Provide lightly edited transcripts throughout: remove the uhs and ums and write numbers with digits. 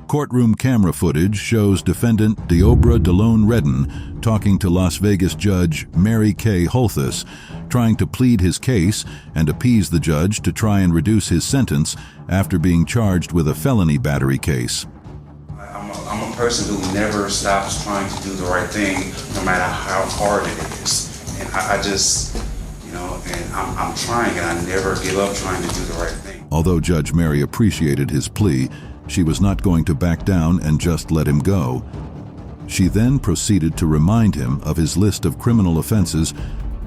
Courtroom camera footage shows defendant Deobra DeLone Redden talking to Las Vegas judge Mary Kay Holthus, trying to plead his case and appease the judge to try and reduce his sentence after being charged with a felony battery case. I'm a person who never stops trying to do the right thing, no matter how hard it is. And I just, and I'm trying, and I never give up trying to do the right thing. Although Judge Mary appreciated his plea, she was not going to back down and just let him go. She then proceeded to remind him of his list of criminal offenses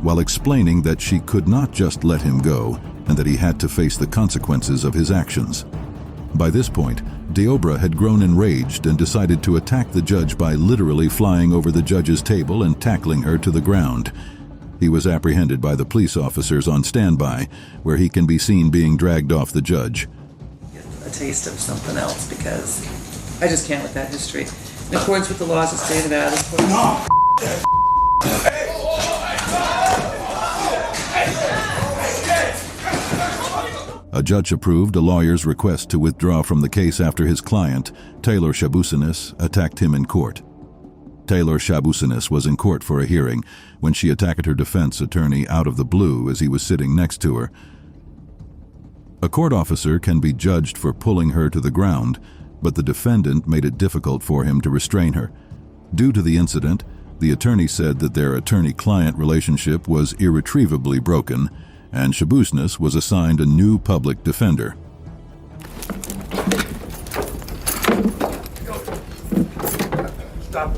while explaining that she could not just let him go and that he had to face the consequences of his actions. By this point, Deobra had grown enraged and decided to attack the judge by literally flying over the judge's table and tackling her to the ground. He was apprehended by the police officers on standby, where he can be seen being dragged off the judge. A taste of something else, because I just can't with that history. In accordance with the laws of the state of Nevada. A judge approved a lawyer's request to withdraw from the case after his client, Taylor Shabusinis, attacked him in court. Taylor Shabusinis was in court for a hearing when she attacked her defense attorney out of the blue as he was sitting next to her. A court officer can be judged for pulling her to the ground, but the defendant made it difficult for him to restrain her. Due to the incident, the attorney said that their attorney-client relationship was irretrievably broken, and Shabusinis was assigned a new public defender. Stop.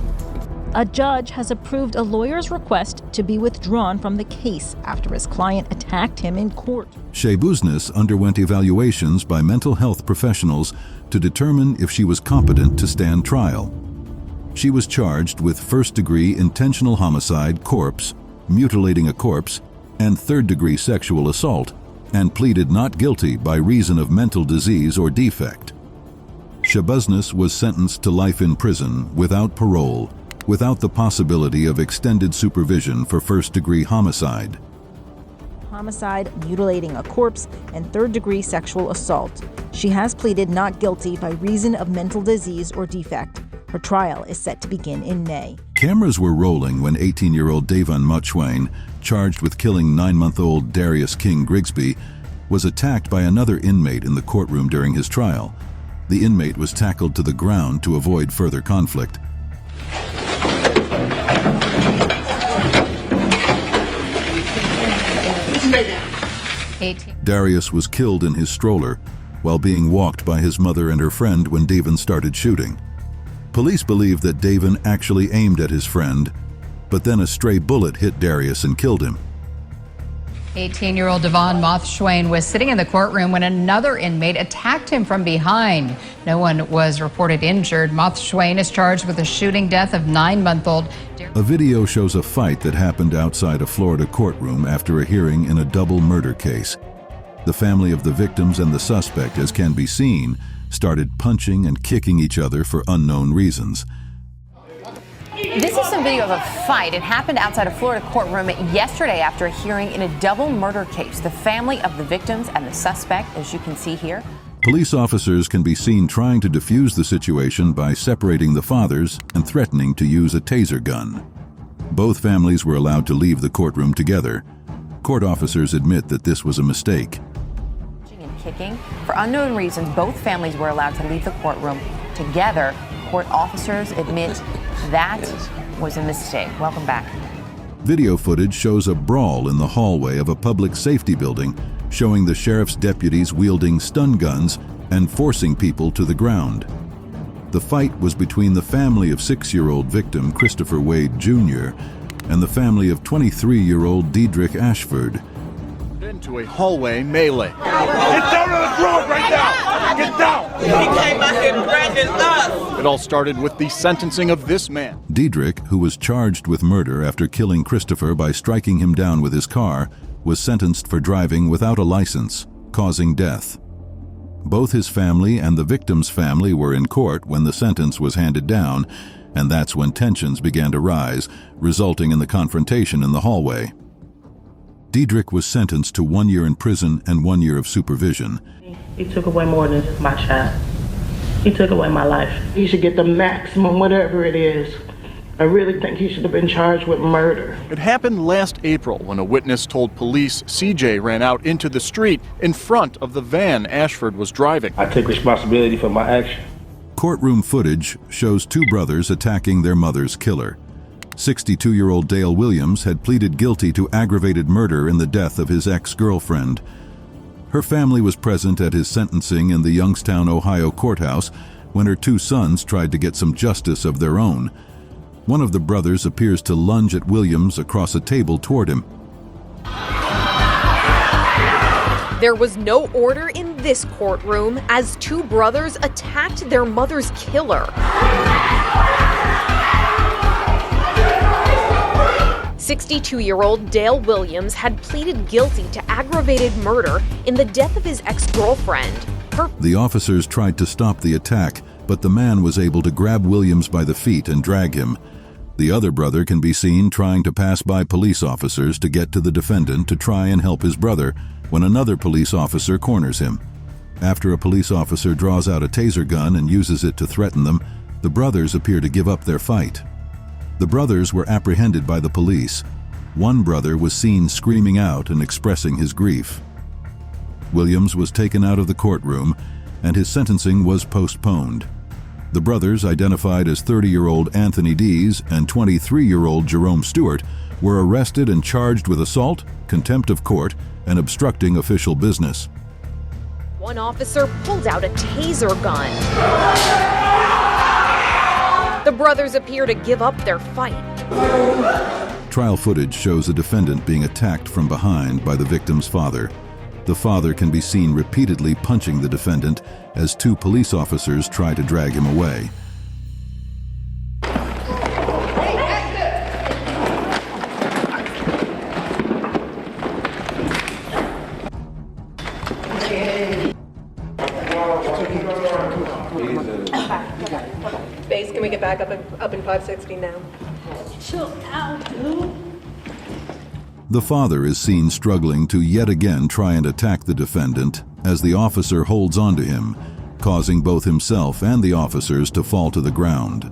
A judge has approved a lawyer's request to be withdrawn from the case after his client attacked him in court. Shabusinis underwent evaluations by mental health professionals to determine if she was competent to stand trial. She was charged with first-degree intentional homicide, corpse, mutilating a corpse, and third-degree sexual assault, and pleaded not guilty by reason of mental disease or defect. Shabusinis was sentenced to life in prison without parole, without the possibility of extended supervision for first-degree homicide. Homicide, mutilating a corpse, and third-degree sexual assault. She has pleaded not guilty by reason of mental disease or defect. Her trial is set to begin in May. Cameras were rolling when 18-year-old Davon Motchwain, charged with killing 9-month-old Darius King Grigsby, was attacked by another inmate in the courtroom during his trial. The inmate was tackled to the ground to avoid further conflict. Darius was killed in his stroller while being walked by his mother and her friend when Davon started shooting. Police believe that Davon actually aimed at his friend, but then a stray bullet hit Darius and killed him. 18-year-old Devon Mothschwain was sitting in the courtroom when another inmate attacked him from behind. No one was reported injured. Mothschwain is charged with the shooting death of 9-month-old. A video shows a fight that happened outside a Florida courtroom after a hearing in a double murder case. The family of the victims and the suspect, as can be seen, started punching and kicking each other for unknown reasons. This is some video of a fight. It happened outside a Florida courtroom yesterday after a hearing in a double murder case. The family of the victims and the suspect, as you can see here. Police officers can be seen trying to defuse the situation by separating the fathers and threatening to use a taser gun. Both families were allowed to leave the courtroom together. Court officers admit that this was a mistake. And kicking. For unknown reasons, both families were allowed to leave the courtroom together. Court officers admit that was a mistake. Welcome back. Video footage shows a brawl in the hallway of a public safety building, showing the sheriff's deputies wielding stun guns and forcing people to the ground. The fight was between the family of 6-year-old victim Christopher Wade Jr. and the family of 23-year-old Dedrick Ashford. Into a hallway melee. Get down on the ground right now! Get down! He came out here threatening us! It all started with the sentencing of this man. Dedrick, who was charged with murder after killing Christopher by striking him down with his car, was sentenced for driving without a license, causing death. Both his family and the victim's family were in court when the sentence was handed down, and that's when tensions began to rise, resulting in the confrontation in the hallway. Dedrick was sentenced to 1 year in prison and 1 year of supervision. He took away more than just my child. He took away my life. He should get the maximum, whatever it is. I really think he should have been charged with murder. It happened last April when a witness told police CJ ran out into the street in front of the van Ashford was driving. I took responsibility for my action. Courtroom footage shows two brothers attacking their mother's killer. 62-year-old Dale Williams had pleaded guilty to aggravated murder in the death of his ex-girlfriend. Her family was present at his sentencing in the Youngstown, Ohio courthouse when her two sons tried to get some justice of their own. One of the brothers appears to lunge at Williams across a table toward him. There was no order in this courtroom as two brothers attacked their mother's killer. 62-year-old Dale Williams had pleaded guilty to aggravated murder in the death of his ex-girlfriend. The officers tried to stop the attack, but the man was able to grab Williams by the feet and drag him. The other brother can be seen trying to pass by police officers to get to the defendant to try and help his brother when another police officer corners him. After a police officer draws out a taser gun and uses it to threaten them, the brothers appear to give up their fight. The brothers were apprehended by the police. One brother was seen screaming out and expressing his grief. Williams was taken out of the courtroom and his sentencing was postponed. The brothers, identified as 30-year-old Anthony Dees and 23-year-old Jerome Stewart, were arrested and charged with assault, contempt of court, and obstructing official business. One officer pulled out a taser gun. The brothers appear to give up their fight. Trial footage shows a defendant being attacked from behind by the victim's father. The father can be seen repeatedly punching the defendant as two police officers try to drag him away. Base, can we get back up in 560 now? Chill out, dude. The father is seen struggling to yet again try and attack the defendant as the officer holds onto him, causing both himself and the officers to fall to the ground.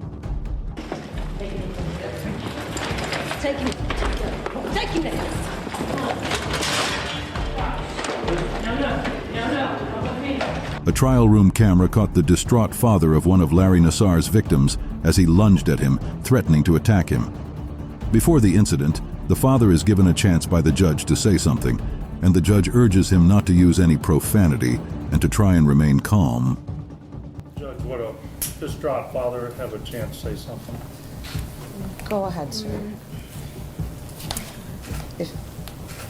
Taking it. A trial room camera caught the distraught father of one of Larry Nassar's victims as he lunged at him, threatening to attack him. Before the incident, the father is given a chance by the judge to say something, and the judge urges him not to use any profanity and to try and remain calm. Judge, would a distraught father have a chance to say something? Go ahead, sir.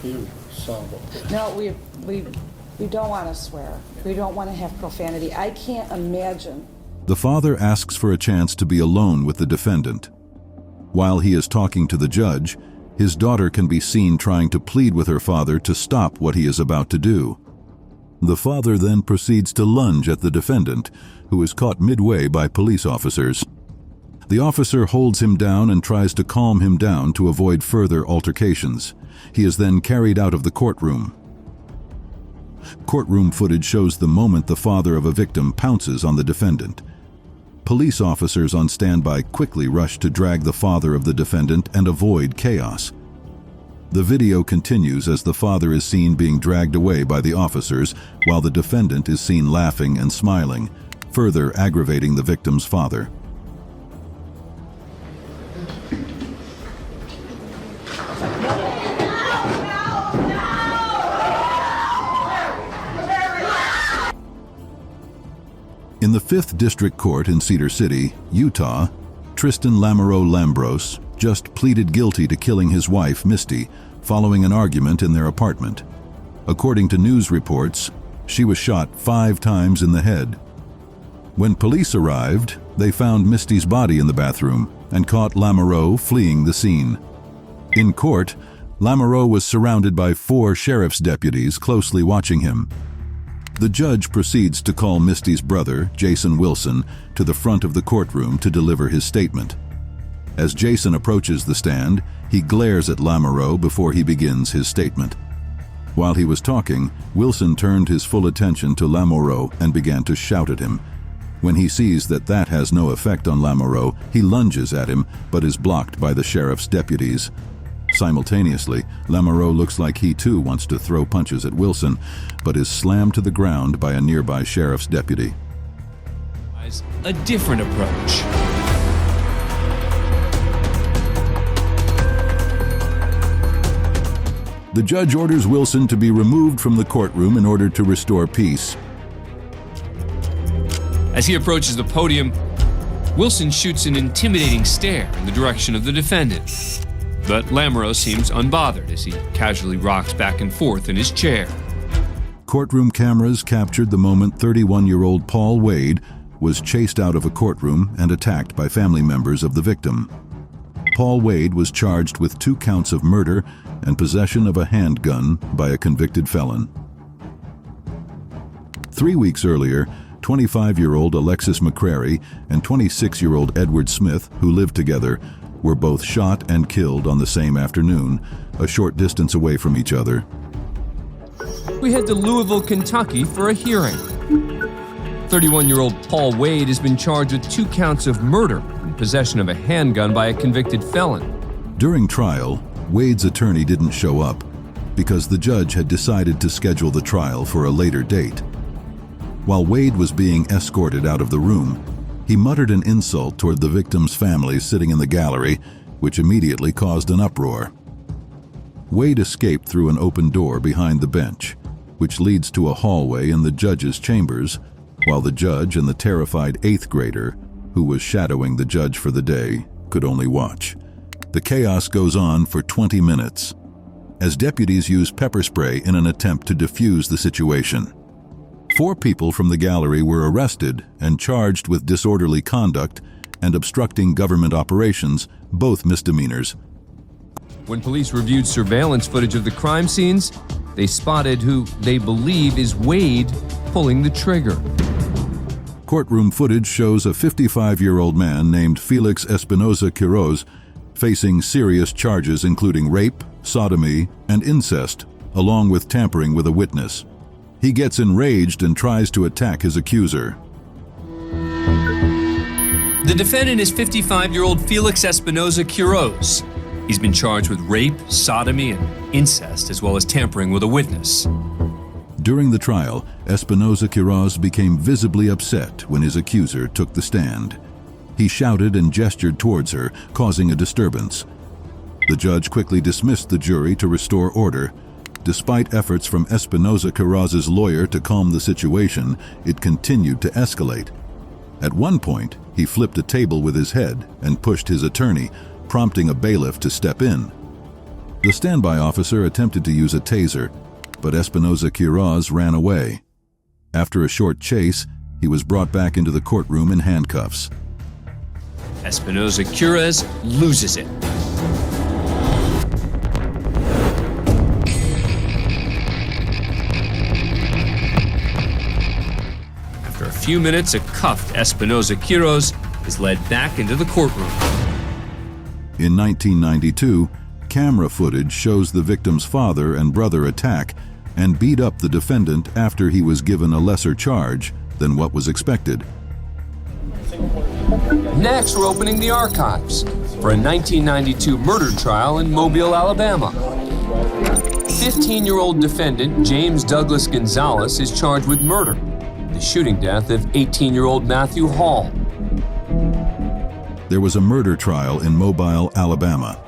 You son of a bitch. No, we don't want to swear. We don't want to have profanity. I can't imagine. The father asks for a chance to be alone with the defendant. While he is talking to the judge, his daughter can be seen trying to plead with her father to stop what he is about to do. The father then proceeds to lunge at the defendant, who is caught midway by police officers. The officer holds him down and tries to calm him down to avoid further altercations. He is then carried out of the courtroom. Courtroom footage shows the moment the father of a victim pounces on the defendant. Police officers on standby quickly rush to drag the father of the defendant and avoid chaos. The video continues as the father is seen being dragged away by the officers while the defendant is seen laughing and smiling, further aggravating the victim's father. In the 5th District Court in Cedar City, Utah, Tristan Lamoureux Lambros just pleaded guilty to killing his wife, Misty, following an argument in their apartment. According to news reports, she was shot 5 times in the head. When police arrived, they found Misty's body in the bathroom and caught Lamoureux fleeing the scene. In court, Lamoureux was surrounded by 4 sheriff's deputies closely watching him. The judge proceeds to call Misty's brother, Jason Wilson, to the front of the courtroom to deliver his statement. As Jason approaches the stand, he glares at Lamoureux before he begins his statement. While he was talking, Wilson turned his full attention to Lamoureux and began to shout at him. When he sees that has no effect on Lamoureux, he lunges at him, but is blocked by the sheriff's deputies. Simultaneously, Lamoureux looks like he too wants to throw punches at Wilson, but is slammed to the ground by a nearby sheriff's deputy. A different approach. The judge orders Wilson to be removed from the courtroom in order to restore peace. As he approaches the podium, Wilson shoots an intimidating stare in the direction of the defendant. But Lamoureux seems unbothered as he casually rocks back and forth in his chair. Courtroom cameras captured the moment 31-year-old Paul Wade was chased out of a courtroom and attacked by family members of the victim. Paul Wade was charged with 2 counts of murder and possession of a handgun by a convicted felon. 3 weeks earlier, 25-year-old Alexis McCrary and 26-year-old Edward Smith, who lived together, were both shot and killed on the same afternoon, a short distance away from each other. We head to Louisville, Kentucky for a hearing. 31-year-old Paul Wade has been charged with 2 counts of murder and possession of a handgun by a convicted felon. During trial, Wade's attorney didn't show up because the judge had decided to schedule the trial for a later date. While Wade was being escorted out of the room, he muttered an insult toward the victim's family sitting in the gallery, which immediately caused an uproar. Wade escaped through an open door behind the bench, which leads to a hallway in the judge's chambers, while the judge and the terrified 8th grader, who was shadowing the judge for the day, could only watch. The chaos goes on for 20 minutes, as deputies use pepper spray in an attempt to defuse the situation. 4 people from the gallery were arrested and charged with disorderly conduct and obstructing government operations, both misdemeanors. When police reviewed surveillance footage of the crime scenes, they spotted who they believe is Wade pulling the trigger. Courtroom footage shows a 55-year-old man named Felix Espinoza Quiroz facing serious charges including rape, sodomy, and incest, along with tampering with a witness. He gets enraged and tries to attack his accuser. The defendant is 55-year-old Felix Espinoza Quiroz. He's been charged with rape, sodomy, and incest, as well as tampering with a witness. During the trial, Espinoza Quiroz became visibly upset when his accuser took the stand. He shouted and gestured towards her, causing a disturbance. The judge quickly dismissed the jury to restore order. Despite efforts from Espinoza Quiroz's lawyer to calm the situation, it continued to escalate. At one point, he flipped a table with his head and pushed his attorney, prompting a bailiff to step in. The standby officer attempted to use a taser, but Espinoza Quiroz ran away. After a short chase, he was brought back into the courtroom in handcuffs. Espinoza Quiroz loses it. After a few minutes, a cuffed Espinoza Quiroz is led back into the courtroom. In 1992, camera footage shows the victim's father and brother attack and beat up the defendant after he was given a lesser charge than what was expected. Next, we're opening the archives for a 1992 murder trial in Mobile, Alabama. 15-year-old defendant James Douglas Gonzalez is charged with murder, the shooting death of 18-year-old Matthew Hall. There was a murder trial in Mobile, Alabama.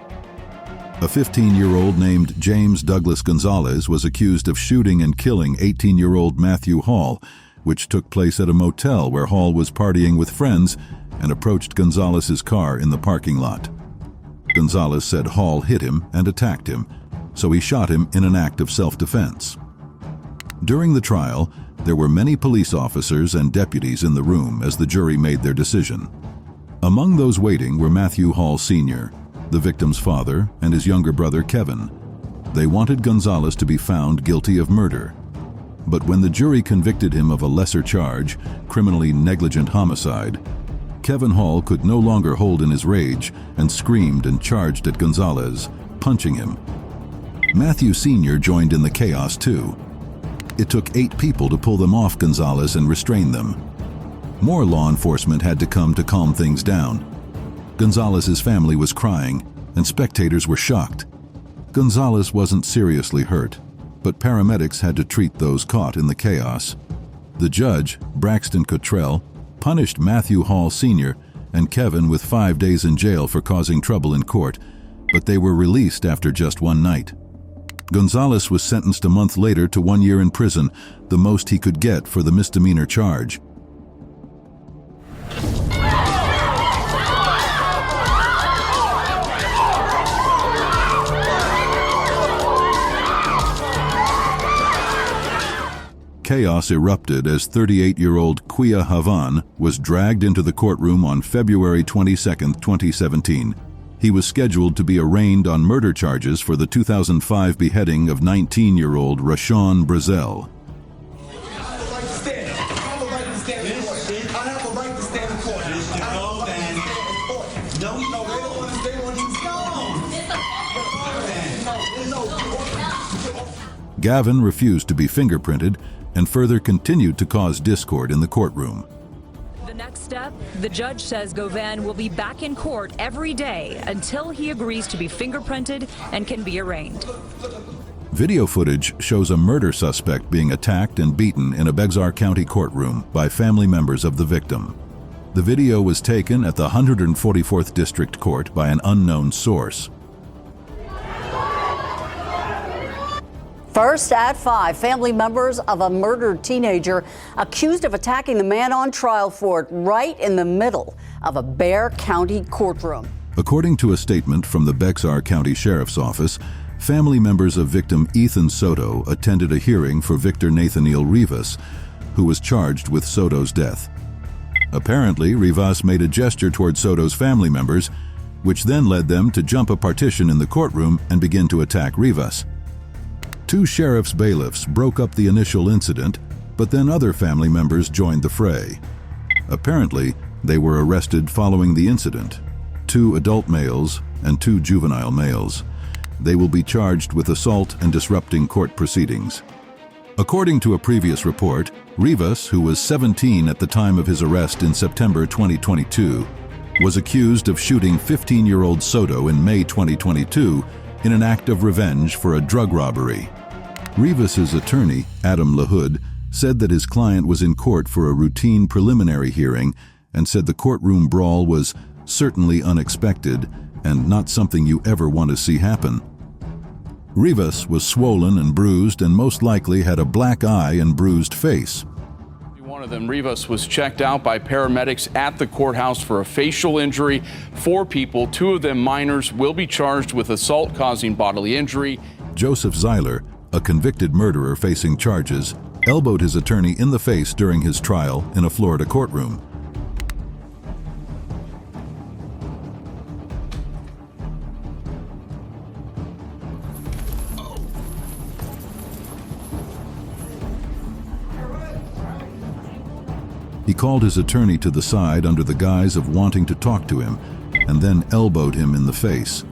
A 15-year-old named James Douglas Gonzalez was accused of shooting and killing 18-year-old Matthew Hall, which took place at a motel where Hall was partying with friends and approached Gonzalez's car in the parking lot. Gonzalez said Hall hit him and attacked him, so he shot him in an act of self-defense. During the trial, there were many police officers and deputies in the room as the jury made their decision. Among those waiting were Matthew Hall Sr., the victim's father, and his younger brother Kevin. They wanted Gonzalez to be found guilty of murder. But when the jury convicted him of a lesser charge, criminally negligent homicide, Kevin Hall could no longer hold in his rage and screamed and charged at Gonzalez, punching him. Matthew Sr. joined in the chaos too. It took 8 people to pull them off Gonzalez and restrain them. More law enforcement had to come to calm things down. Gonzalez's family was crying, and spectators were shocked. Gonzalez wasn't seriously hurt, but paramedics had to treat those caught in the chaos. The judge, Braxton Cottrell, punished Matthew Hall Sr. and Kevin with 5 days in jail for causing trouble in court, but they were released after just one night. Gonzalez was sentenced a month later to 1 year in prison, the most he could get for the misdemeanor charge. Chaos erupted as 38-year-old Quia Havan was dragged into the courtroom on February 22, 2017. He was scheduled to be arraigned on murder charges for the 2005 beheading of 19-year-old Rashawn Brazel. Gavin refused to be fingerprinted and further continued to cause discord in the courtroom. The next step, the judge says Govan will be back in court every day until he agrees to be fingerprinted and can be arraigned. Video footage shows a murder suspect being attacked and beaten in a Bexar County courtroom by family members of the victim. The video was taken at the 144th District Court by an unknown source. First at 5, family members of a murdered teenager accused of attacking the man on trial for it right in the middle of a Bexar County courtroom. According to a statement from the Bexar County Sheriff's Office, family members of victim Ethan Soto attended a hearing for Victor Nathaniel Rivas, who was charged with Soto's death. Apparently, Rivas made a gesture toward Soto's family members, which then led them to jump a partition in the courtroom and begin to attack Rivas. 2 sheriff's bailiffs broke up the initial incident, but then other family members joined the fray. Apparently, they were arrested following the incident, 2 adult males and 2 juvenile males. They will be charged with assault and disrupting court proceedings. According to a previous report, Rivas, who was 17 at the time of his arrest in September 2022, was accused of shooting 15-year-old Soto in May 2022 in an act of revenge for a drug robbery. Rivas's attorney, Adam LaHood, said that his client was in court for a routine preliminary hearing and said the courtroom brawl was certainly unexpected and not something you ever want to see happen. Rivas was swollen and bruised and most likely had a black eye and bruised face. One of them, Rivas, was checked out by paramedics at the courthouse for a facial injury. 4 people, 2 of them minors, will be charged with assault causing bodily injury. Joseph Zeiler, a convicted murderer facing charges, elbowed his attorney in the face during his trial in a Florida courtroom. He called his attorney to the side under the guise of wanting to talk to him, and then elbowed him in the face.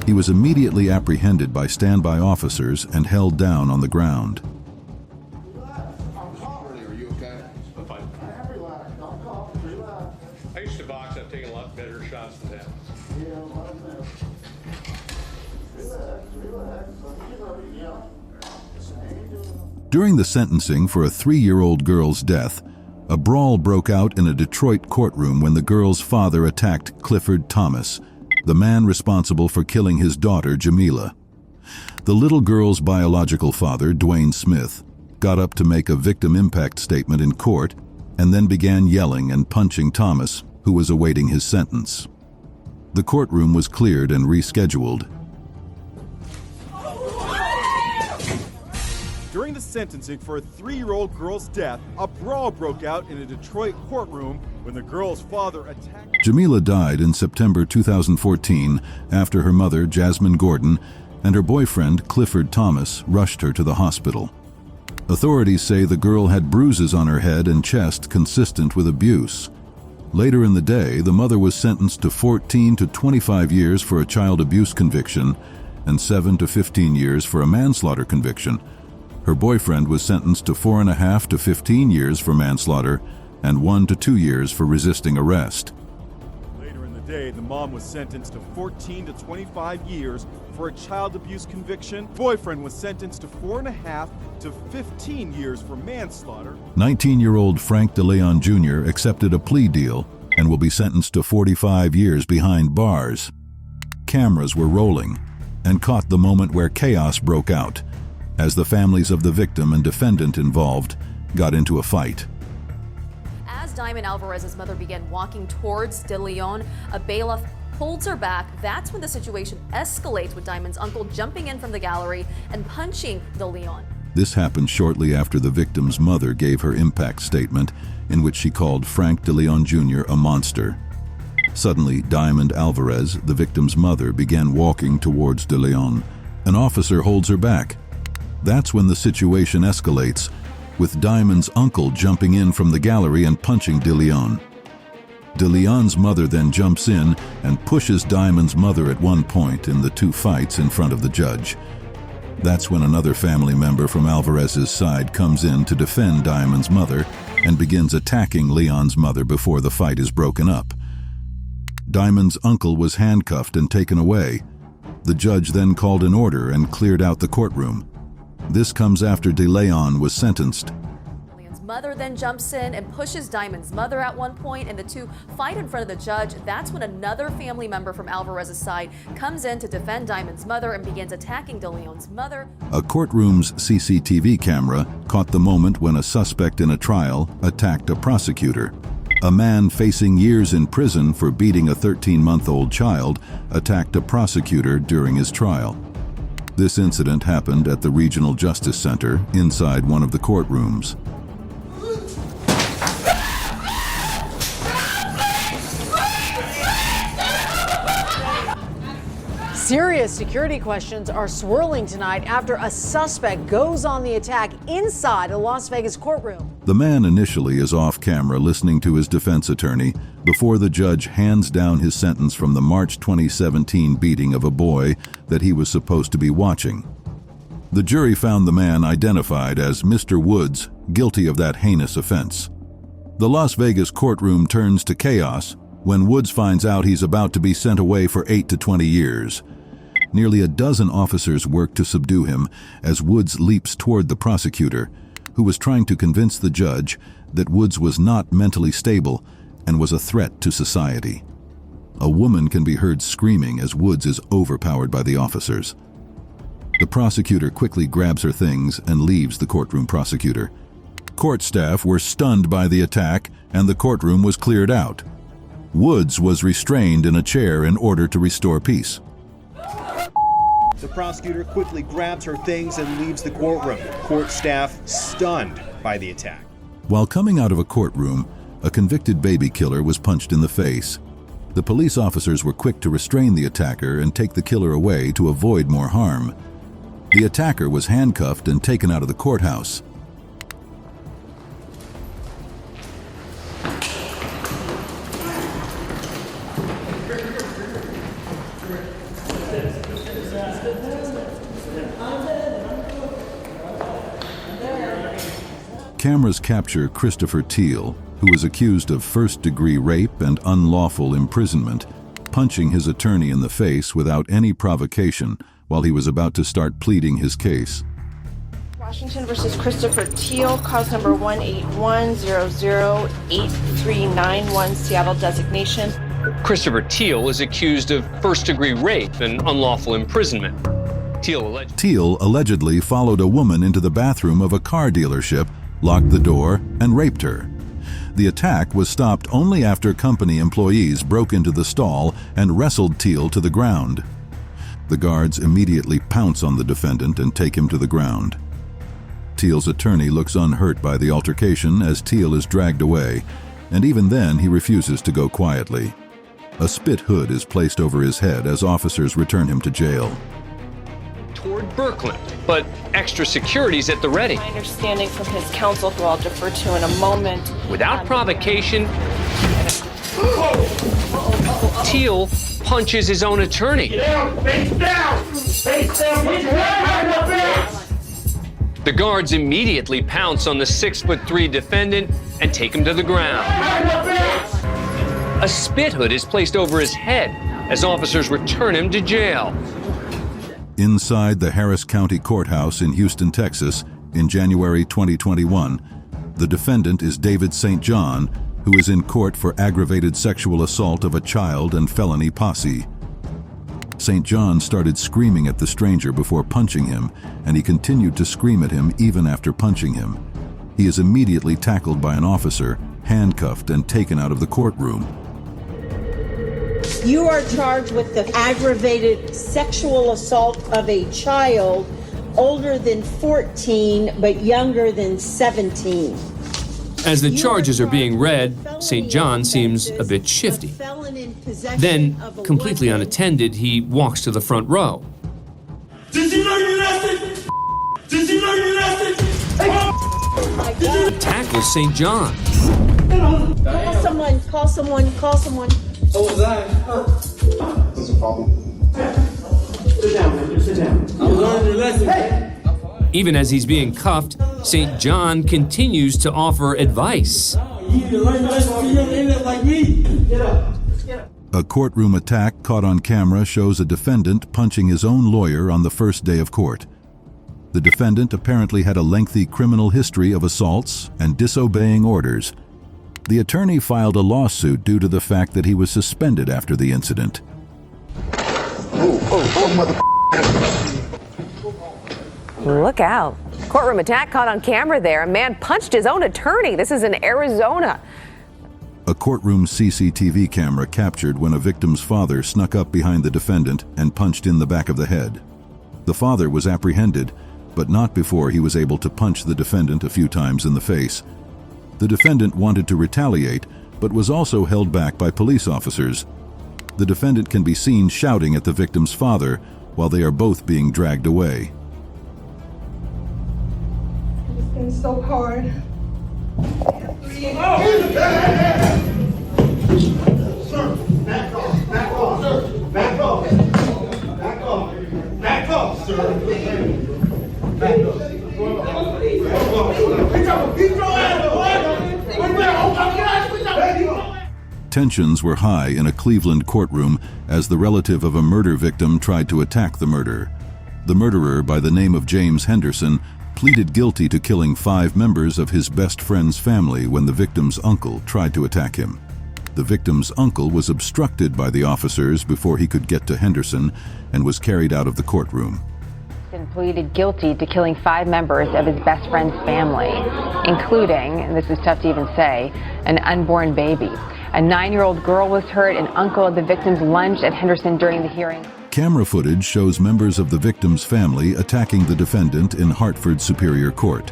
He was immediately apprehended by standby officers and held down on the ground. Are you okay? I'm fine. I used to box. I've taken a lot better shots than that. During the sentencing for a 3-year-old girl's death, a brawl broke out in a Detroit courtroom when the girl's father attacked Clifford Thomas, the man responsible for killing his daughter, Jamila. The little girl's biological father, Dwayne Smith, got up to make a victim impact statement in court and then began yelling and punching Thomas, who was awaiting his sentence. The courtroom was cleared and rescheduled. During the sentencing for a 3-year-old girl's death, a brawl broke out in a Detroit courtroom when the girl's father attacked... Jamila died in September 2014 after her mother, Jasmine Gordon, and her boyfriend, Clifford Thomas, rushed her to the hospital. Authorities say the girl had bruises on her head and chest consistent with abuse. Later in the day, the mother was sentenced to 14 to 25 years for a child abuse conviction and 7 to 15 years for a manslaughter conviction. Her boyfriend was sentenced to 4.5 to 15 years for manslaughter and 1 to 2 years for resisting arrest. Later in the day, the mom was sentenced to 14 to 25 years for a child abuse conviction. Boyfriend was sentenced to 4.5 to 15 years for manslaughter. 19-year-old Frank DeLeon Jr. accepted a plea deal and will be sentenced to 45 years behind bars. Cameras were rolling and caught the moment where chaos broke out as the families of the victim and defendant involved got into a fight. As Diamond Alvarez's mother began walking towards De Leon, a bailiff holds her back. That's when the situation escalates, with Diamond's uncle jumping in from the gallery and punching De Leon. This happened shortly after the victim's mother gave her impact statement in which she called Frank DeLeon Jr. a monster. Suddenly, Diamond Alvarez, the victim's mother, began walking towards De Leon. An officer holds her back. That's when the situation escalates, with Diamond's uncle jumping in from the gallery and punching De Leon. De Leon's mother then jumps in and pushes Diamond's mother at one point in the two fights in front of the judge. That's when another family member from Alvarez's side comes in to defend Diamond's mother and begins attacking Leon's mother before the fight is broken up. Diamond's uncle was handcuffed and taken away. The judge then called an order and cleared out the courtroom. This comes after De Leon was sentenced. Leon's mother then jumps in and pushes Diamond's mother at one point, and the two fight in front of the judge. That's when another family member from Alvarez's side comes in to defend Diamond's mother and begins attacking De Leon's mother. A courtroom's CCTV camera caught the moment when a suspect in a trial attacked a prosecutor. A man facing years in prison for beating a 13-month-old child attacked a prosecutor during his trial. This incident happened at the Regional Justice Center inside one of the courtrooms. Serious security questions are swirling tonight after a suspect goes on the attack inside a Las Vegas courtroom. The man initially is off camera listening to his defense attorney before the judge hands down his sentence from the March 2017 beating of a boy that he was supposed to be watching. The jury found the man identified as Mr. Woods guilty of that heinous offense. The Las Vegas courtroom turns to chaos when Woods finds out he's about to be sent away for 8 to 20 years. Nearly a dozen officers work to subdue him as Woods leaps toward the prosecutor, who was trying to convince the judge that Woods was not mentally stable and was a threat to society. A woman can be heard screaming as Woods is overpowered by the officers. The prosecutor quickly grabs her things and leaves the courtroom. Prosecutor. Court staff were stunned by the attack and the courtroom was cleared out. Woods was restrained in a chair in order to restore peace. The prosecutor quickly grabs her things and leaves the courtroom. Court staff stunned by the attack. While coming out of a courtroom, a convicted baby killer was punched in the face. The police officers were quick to restrain the attacker and take the killer away to avoid more harm. The attacker was handcuffed and taken out of the courthouse. Cameras capture Christopher Teal, who is accused of first-degree rape and unlawful imprisonment, punching his attorney in the face without any provocation while he was about to start pleading his case. Washington versus Christopher Teal, cause number 181008391, Seattle designation. Christopher Teal is accused of first-degree rape and unlawful imprisonment. Teal allegedly followed a woman into the bathroom of a car dealership, locked the door, and raped her. The attack was stopped only after company employees broke into the stall and wrestled Teal to the ground. The guards immediately pounce on the defendant and take him to the ground. Teal's attorney looks unhurt by the altercation as Teal is dragged away, and even then he refuses to go quietly. A spit hood is placed over his head as officers return him to jail. Toward Birkland, but extra security's at the ready. My understanding from his counsel, who I'll defer to in a moment. Without provocation, Teal punches his own attorney. Get down! Face down! Face down! Put your hand behind your back! The guards immediately pounce on the 6'3" defendant and take him to the ground. A spit hood is placed over his head as officers return him to jail. Inside the Harris County Courthouse in Houston, Texas, in January 2021, the defendant is David St. John, who is in court for aggravated sexual assault of a child and felony posse. St. John started screaming at the stranger before punching him, and he continued to scream at him even after punching him. He is immediately tackled by an officer, handcuffed, and taken out of the courtroom. You are charged with the aggravated sexual assault of a child older than 14 but younger than 17. As the charges are being read, St. John seems a bit shifty. Then, completely unattended, he walks to the front row. Did you know you're nasty? Did you know you're nasty? Tackles St. John. Call someone. Oh, was I? What's the problem? Sit down, man. Sit down. I'm learning your lesson. Hey! Even as he's being cuffed, St. John continues to offer advice. You need to learn your lesson so you don't end up like me. Get up. A courtroom attack caught on camera shows a defendant punching his own lawyer on the first day of court. The defendant apparently had a lengthy criminal history of assaults and disobeying orders. The attorney filed a lawsuit due to the fact that he was suspended after the incident. Look out. Courtroom attack caught on camera there. A man punched his own attorney. This is in Arizona. A courtroom CCTV camera captured when a victim's father snuck up behind the defendant and punched in the back of the head. The father was apprehended, but not before he was able to punch the defendant a few times in the face. The defendant wanted to retaliate, but was also held back by police officers. The defendant can be seen shouting at the victim's father while they are both being dragged away. It's been so hard. Sir, back off, back off, sir, back off, back off, back off, sir, back off. Tensions were high in a Cleveland courtroom as the relative of a murder victim tried to attack the murderer. The murderer, by the name of James Henderson, pleaded guilty to killing 5 members of his best friend's family when the victim's uncle tried to attack him. The victim's uncle was obstructed by the officers before he could get to Henderson and was carried out of the courtroom. Pleaded guilty to killing 5 members of his best friend's family, including, and this is tough to even say, an unborn baby. A 9-year-old girl was hurt. An uncle of the victims lunged at Henderson during the hearing. Camera footage shows members of the victim's family attacking the defendant in Hartford Superior Court.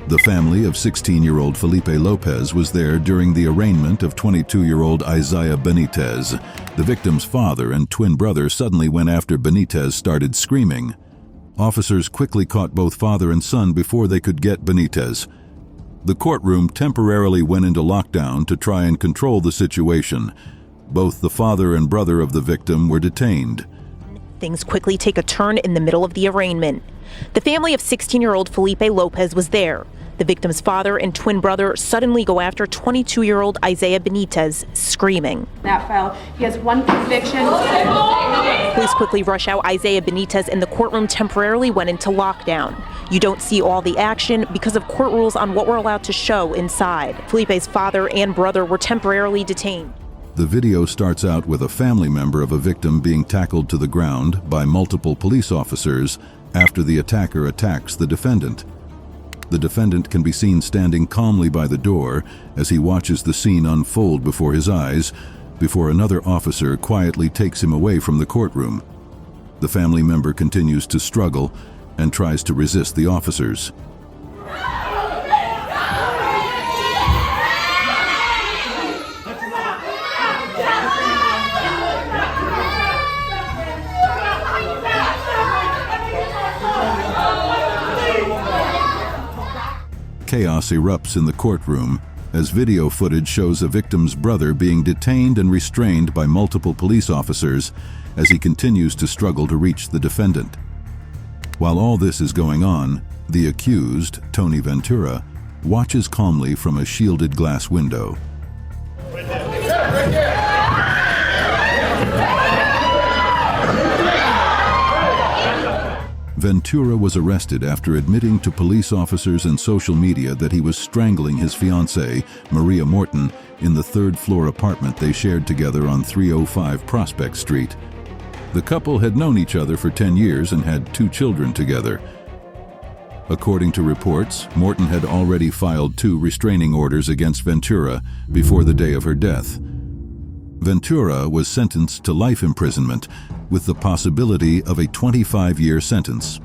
The family of 16-year-old Felipe Lopez was there during the arraignment of 22-year-old Isaiah Benitez. The victim's father and twin brother suddenly went after Benitez started screaming. Officers quickly caught both father and son before they could get Benitez. The courtroom temporarily went into lockdown to try and control the situation. Both the father and brother of the victim were detained. Things quickly take a turn in the middle of the arraignment. The family of 16-year-old Felipe Lopez was there. The victim's father and twin brother suddenly go after 22-year-old Isaiah Benitez, screaming. That file. He has 1 conviction. Police quickly rush out Isaiah Benitez and the courtroom temporarily went into lockdown. You don't see all the action because of court rules on what we're allowed to show inside. Felipe's father and brother were temporarily detained. The video starts out with a family member of a victim being tackled to the ground by multiple police officers after the attacker attacks the defendant. The defendant can be seen standing calmly by the door as he watches the scene unfold before his eyes, before another officer quietly takes him away from the courtroom. The family member continues to struggle and tries to resist the officers. Chaos erupts in the courtroom as video footage shows a victim's brother being detained and restrained by multiple police officers as he continues to struggle to reach the defendant. While all this is going on, The accused, Tony Ventura, watches calmly from a shielded glass window. Ventura was arrested after admitting to police officers and social media that he was strangling his fiancée, Maria Morton, in the third-floor apartment they shared together on 305 Prospect Street. The couple had known each other for 10 years and had 2 children together. According to reports, Morton had already filed 2 restraining orders against Ventura before the day of her death. Ventura was sentenced to life imprisonment with the possibility of a 25-year sentence.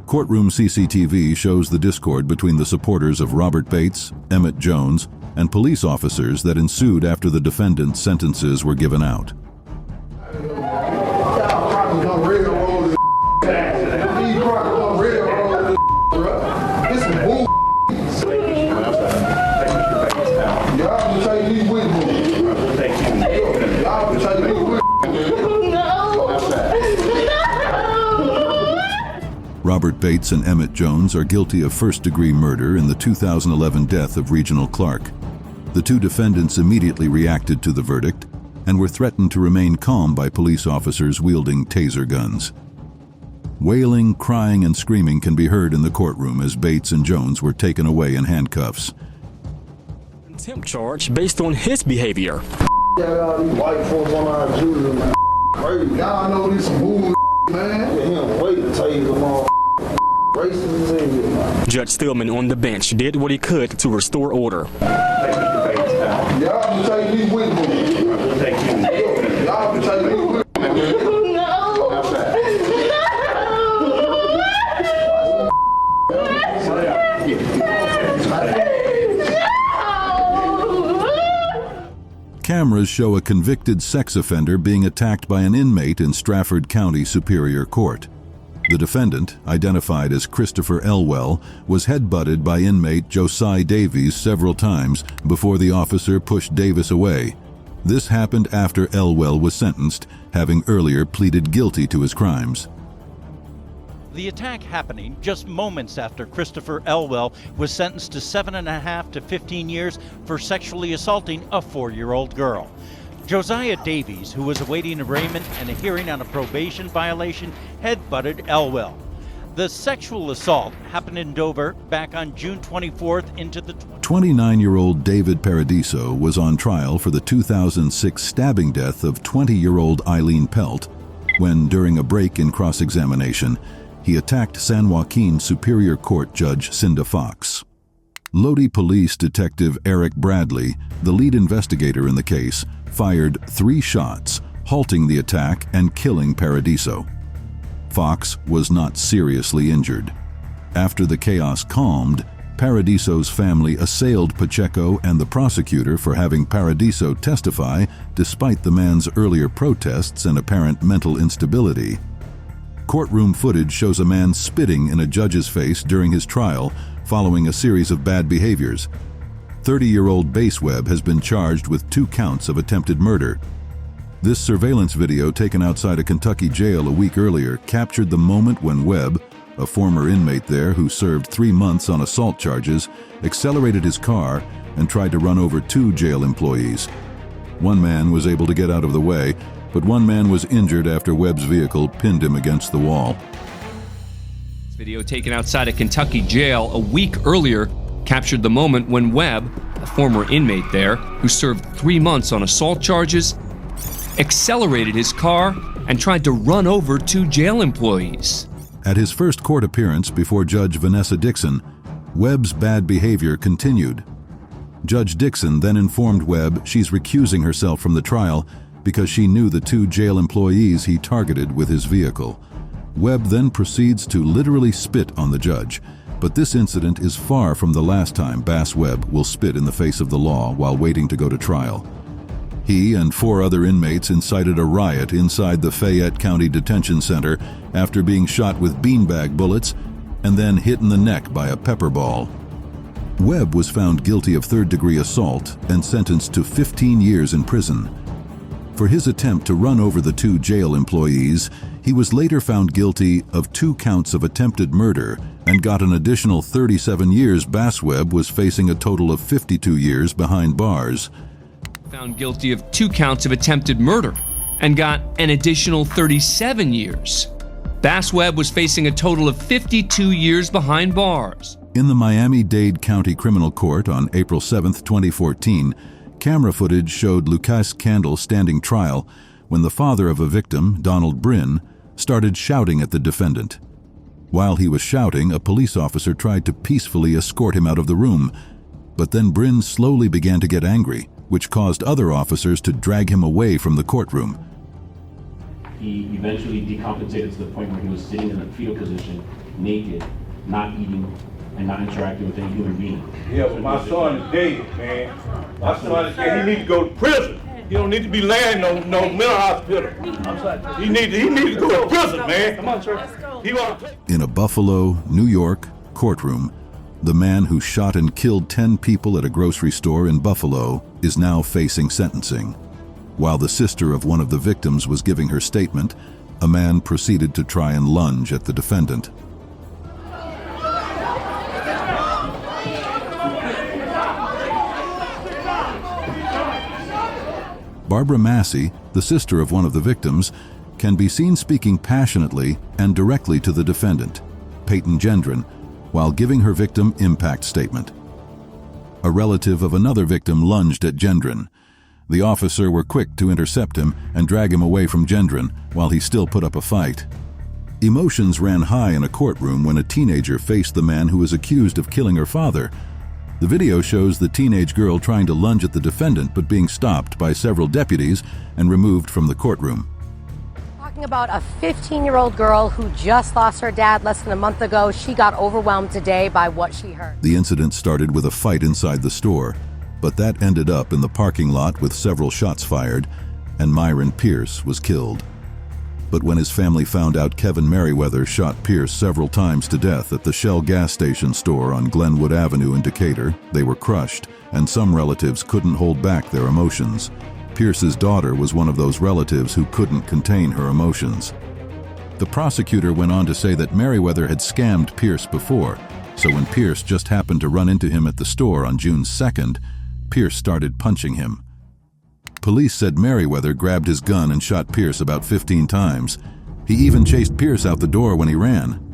Courtroom CCTV shows the discord between the supporters of Robert Bates, Emmett Jones, and police officers that ensued after the defendant's sentences were given out. Robert Bates and Emmett Jones are guilty of first-degree murder in the 2011 death of Regional Clark. The 2 defendants immediately reacted to the verdict and were threatened to remain calm by police officers wielding taser guns. Wailing, crying, and screaming can be heard in the courtroom as Bates and Jones were taken away in handcuffs. Contempt charge based on his behavior. Y'all these white folks on our jury, man. Crazy. Y'all know this bull, man. Him wait to tell you the all racist as hell, man. Judge Stillman on the bench did what he could to restore order. Y'all can take me with me. Y'all can take me with me. Cameras show a convicted sex offender being attacked by an inmate in Strafford County Superior Court. The defendant, identified as Christopher Elwell, was headbutted by inmate Josiah Davies several times before the officer pushed Davis away. This happened after Elwell was sentenced, having earlier pleaded guilty to his crimes. The attack happening just moments after Christopher Elwell was sentenced to 7.5 to 15 years for sexually assaulting a 4-year-old girl. Josiah Davies, who was awaiting arraignment and a hearing on a probation violation, headbutted Elwell. The sexual assault happened in Dover back on June 24th into the... 29-year-old David Paradiso was on trial for the 2006 stabbing death of 20-year-old Eileen Pelt when, during a break in cross-examination, he attacked San Joaquin Superior Court Judge Cinda Fox. Lodi Police Detective Eric Bradley, the lead investigator in the case, fired 3 shots, halting the attack and killing Paradiso. Fox was not seriously injured. After the chaos calmed, Paradiso's family assailed Pacheco and the prosecutor for having Paradiso testify despite the man's earlier protests and apparent mental instability. Courtroom footage shows a man spitting in a judge's face during his trial following a series of bad behaviors. 30-year-old Bass Webb has been charged with 2 counts of attempted murder. This surveillance video taken outside a Kentucky jail a week earlier captured the moment when Webb, a former inmate there who served 3 months on assault charges, accelerated his car and tried to run over 2 jail employees. One man was able to get out of the way, but one man was injured after Webb's vehicle pinned him against the wall. This video taken outside a Kentucky jail a week earlier captured the moment when Webb, a former inmate there who served 3 months on assault charges, accelerated his car and tried to run over 2 jail employees. At his first court appearance before Judge Vanessa Dixon, Webb's bad behavior continued. Judge Dixon then informed Webb she's recusing herself from the trial because she knew the 2 jail employees he targeted with his vehicle. Webb then proceeds to literally spit on the judge, but this incident is far from the last time Bass Webb will spit in the face of the law while waiting to go to trial. He and 4 other inmates incited a riot inside the Fayette County Detention Center after being shot with beanbag bullets and then hit in the neck by a pepper ball. Webb was found guilty of third-degree assault and sentenced to 15 years in prison. For his attempt to run over the 2 jail employees, he was later found guilty of 2 counts of attempted murder and got an additional 37 years. Basweb was facing a total of 52 years behind bars. Found guilty of 2 counts of attempted murder and got an additional 37 years. Basweb was facing a total of 52 years behind bars. In the Miami-Dade County Criminal Court on April 7, 2014, camera footage showed Lucas Candle standing trial when the father of a victim, Donald Bryn, started shouting at the defendant. While he was shouting, a police officer tried to peacefully escort him out of the room, but then Bryn slowly began to get angry, which caused other officers to drag him away from the courtroom. He eventually decompensated to the point where he was sitting in a fetal position, naked, not eating, and not interacting with any human being. Yeah, but my son is dead, man. My son is dead. He needs to go to prison. He don't need to be laying no mental hospital. He need to go to prison, man. Come on, sir. In a Buffalo, New York courtroom, the man who shot and killed 10 people at a grocery store in Buffalo is now facing sentencing. While the sister of one of the victims was giving her statement, a man proceeded to try and lunge at the defendant. Barbara Massey, the sister of one of the victims, can be seen speaking passionately and directly to the defendant, Peyton Gendron, while giving her victim impact statement. A relative of another victim lunged at Gendron. The officer were quick to intercept him and drag him away from Gendron while he still put up a fight. Emotions ran high in a courtroom when a teenager faced the man who was accused of killing her father. The video shows the teenage girl trying to lunge at the defendant but being stopped by several deputies and removed from the courtroom. Talking about a 15-year-old girl who just lost her dad less than a month ago. She got overwhelmed today by what she heard. The incident started with a fight inside the store, but that ended up in the parking lot with several shots fired, and Myron Pierce was killed. But when his family found out Kevin Merriweather shot Pierce several times to death at the Shell gas station store on Glenwood Avenue in Decatur, they were crushed, and some relatives couldn't hold back their emotions. Pierce's daughter was one of those relatives who couldn't contain her emotions. The prosecutor went on to say that Merriweather had scammed Pierce before, so when Pierce just happened to run into him at the store on June 2nd, Pierce started punching him. Police said Merriweather grabbed his gun and shot Pierce about 15 times. He even chased Pierce out the door when he ran.